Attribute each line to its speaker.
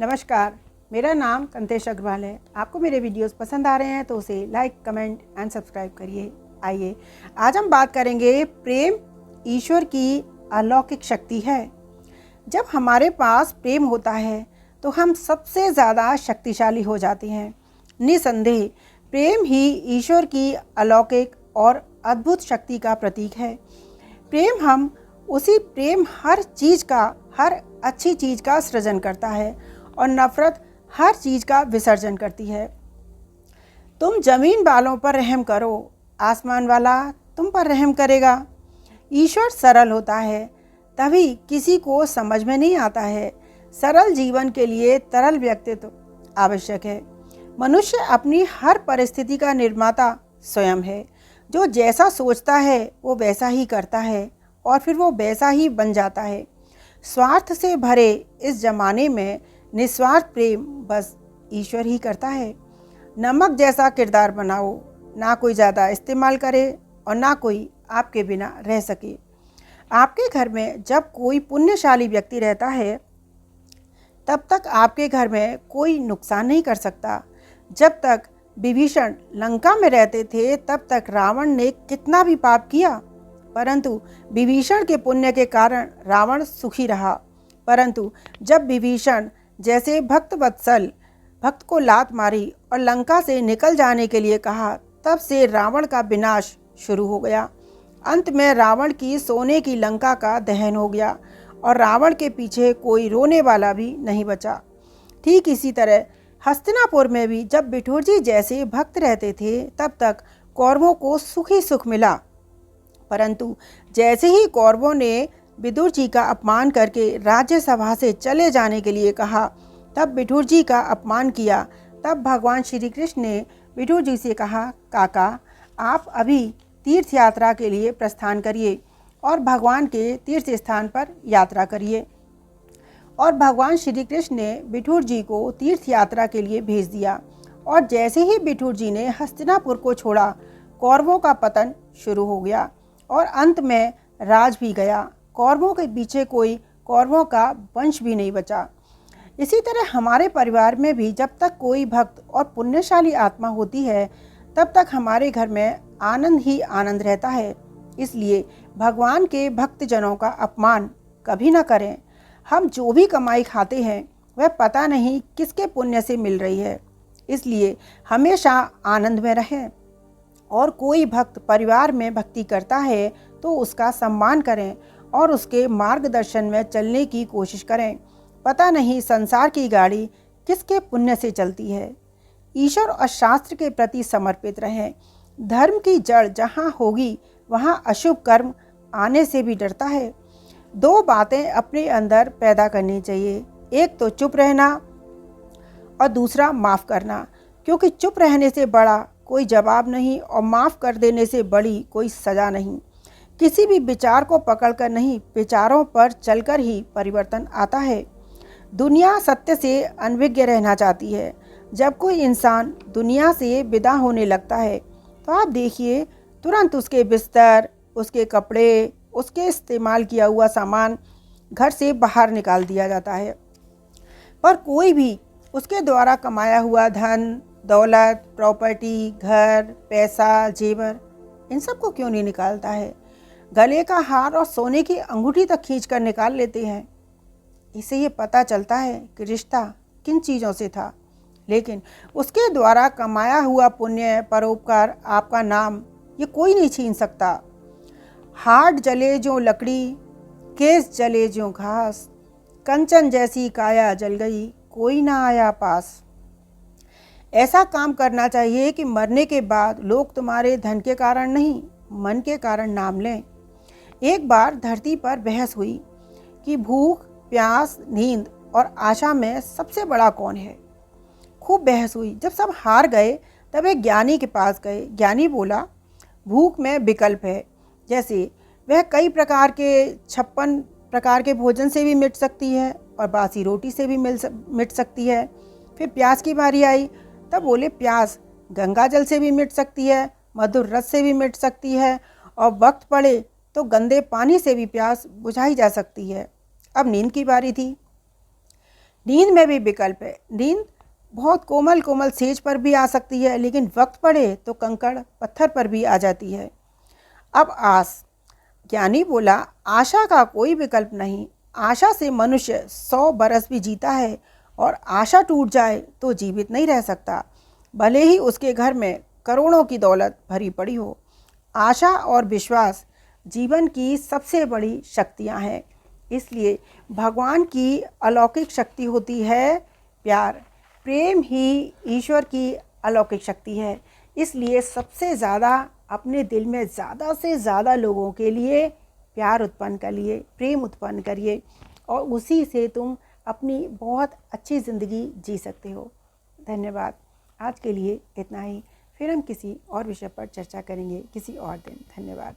Speaker 1: नमस्कार, मेरा नाम कंतेश अग्रवाल है। आपको मेरे वीडियोस पसंद आ रहे हैं तो उसे लाइक, कमेंट एंड सब्सक्राइब करिए। आइए आज हम बात करेंगे प्रेम ईश्वर की अलौकिक शक्ति है। जब हमारे पास प्रेम होता है तो हम सबसे ज़्यादा शक्तिशाली हो जाते हैं। निसंदेह प्रेम ही ईश्वर की अलौकिक और अद्भुत शक्ति का प्रतीक है। प्रेम हर चीज़ का, हर अच्छी चीज़ का सृजन करता है और नफ़रत हर चीज़ का विसर्जन करती है। तुम ज़मीन वालों पर रहम करो, आसमान वाला तुम पर रहम करेगा। ईश्वर सरल होता है, तभी किसी को समझ में नहीं आता है। सरल जीवन के लिए तरल व्यक्तित्व आवश्यक है। मनुष्य अपनी हर परिस्थिति का निर्माता स्वयं है। जो जैसा सोचता है वो वैसा ही करता है और फिर वो वैसा ही बन जाता है। स्वार्थ से भरे इस जमाने में निस्वार्थ प्रेम बस ईश्वर ही करता है। नमक जैसा किरदार बनाओ, ना कोई ज़्यादा इस्तेमाल करे और ना कोई आपके बिना रह सके। आपके घर में जब कोई पुण्यशाली व्यक्ति रहता है तब तक आपके घर में कोई नुकसान नहीं कर सकता। जब तक विभीषण लंका में रहते थे तब तक रावण ने कितना भी पाप किया, परंतु विभीषण के पुण्य के कारण रावण सुखी रहा। परंतु जब विभीषण जैसे भक्त वत्सल भक्त को लात मारी और लंका से निकल जाने के लिए कहा, तब से रावण का विनाश शुरू हो गया। अंत में रावण की सोने की लंका का दहन हो गया और रावण के पीछे कोई रोने वाला भी नहीं बचा। ठीक इसी तरह हस्तिनापुर में भी जब बिठूर जी जैसे भक्त रहते थे तब तक कौरवों को सुख ही सुख मिला। परंतु जैसे ही कौरवों ने विदुर जी का अपमान करके राज्यसभा से चले जाने के लिए कहा, तब विदुर जी का अपमान किया। तब भगवान श्री कृष्ण ने विदुर जी से कहा, काका आप अभी तीर्थ यात्रा के लिए प्रस्थान करिए और भगवान के तीर्थ स्थान पर यात्रा करिए। और भगवान श्री कृष्ण ने विदुर जी को तीर्थ यात्रा के लिए भेज दिया। और जैसे ही विदुर जी ने हस्तिनापुर को छोड़ा, कौरवों का पतन शुरू हो गया और अंत में राज भी गया। कौरवों के पीछे कोई कौरवों का वंश भी नहीं बचा। इसी तरह हमारे परिवार में भी जब तक कोई भक्त और पुण्यशाली आत्मा होती है तब तक हमारे घर में आनंद ही आनंद रहता है। इसलिए भगवान के भक्तजनों का अपमान कभी न करें। हम जो भी कमाई खाते हैं वह पता नहीं किसके पुण्य से मिल रही है। इसलिए हमेशा आनंद में रहें और कोई भक्त परिवार में भक्ति करता है तो उसका सम्मान करें और उसके मार्गदर्शन में चलने की कोशिश करें। पता नहीं संसार की गाड़ी किसके पुण्य से चलती है। ईश्वर और शास्त्र के प्रति समर्पित रहें। धर्म की जड़ जहाँ होगी वहाँ अशुभ कर्म आने से भी डरता है। दो बातें अपने अंदर पैदा करनी चाहिए, एक तो चुप रहना और दूसरा माफ़ करना, क्योंकि चुप रहने से बड़ा कोई जवाब नहीं और माफ़ कर देने से बड़ी कोई सज़ा नहीं। किसी भी विचार को पकड़कर नहीं, विचारों पर चलकर ही परिवर्तन आता है। दुनिया सत्य से अनभिज्ञ रहना चाहती है। जब कोई इंसान दुनिया से विदा होने लगता है तो आप देखिए तुरंत उसके बिस्तर, उसके कपड़े, उसके इस्तेमाल किया हुआ सामान घर से बाहर निकाल दिया जाता है। पर कोई भी उसके द्वारा कमाया हुआ धन, दौलत, प्रॉपर्टी, घर, पैसा, जेवर, इन सब को क्यों नहीं निकालता है? गले का हार और सोने की अंगूठी तक खींचकर निकाल लेते हैं। इससे ये पता चलता है कि रिश्ता किन चीज़ों से था। लेकिन उसके द्वारा कमाया हुआ पुण्य, परोपकार, आपका नाम ये कोई नहीं छीन सकता। हाथ जले जो लकड़ी, केस जले जो घास, कंचन जैसी काया जल गई, कोई ना आया पास। ऐसा काम करना चाहिए कि मरने के बाद लोग तुम्हारे धन के कारण नहीं, मन के कारण नाम लें। एक बार धरती पर बहस हुई कि भूख, प्यास, नींद और आशा में सबसे बड़ा कौन है। खूब बहस हुई। जब सब हार गए तब एक ज्ञानी के पास गए। ज्ञानी बोला, भूख में विकल्प है, जैसे वह कई प्रकार के 56 प्रकार के भोजन से भी मिट सकती है और बासी रोटी से भी मिट सकती है। फिर प्यास की बारी आई, तब बोले प्यास गंगा जल से भी मिट सकती है, मधुर रस से भी मिट सकती है और वक्त पड़े तो गंदे पानी से भी प्यास बुझाई जा सकती है। अब नींद की बारी थी। नींद में भी विकल्प है। नींद बहुत कोमल कोमल सेज पर भी आ सकती है, लेकिन वक्त पड़े तो कंकड़ पत्थर पर भी आ जाती है। अब आस, ज्ञानी बोला, आशा का कोई विकल्प नहीं। आशा से मनुष्य 100 बरस भी जीता है, और आशा टूट जाए तो जीवित नहीं रह सकता, भले ही उसके घर में करोड़ों की दौलत भरी पड़ी हो। आशा और विश्वास जीवन की सबसे बड़ी शक्तियां हैं। इसलिए भगवान की अलौकिक शक्ति होती है प्यार। प्रेम ही ईश्वर की अलौकिक शक्ति है। इसलिए सबसे ज़्यादा अपने दिल में ज़्यादा से ज़्यादा लोगों के लिए प्यार उत्पन्न करिए, प्रेम उत्पन्न करिए, और उसी से तुम अपनी बहुत अच्छी ज़िंदगी जी सकते हो। धन्यवाद। आज के लिए इतना ही। फिर हम किसी और विषय पर चर्चा करेंगे किसी और दिन। धन्यवाद।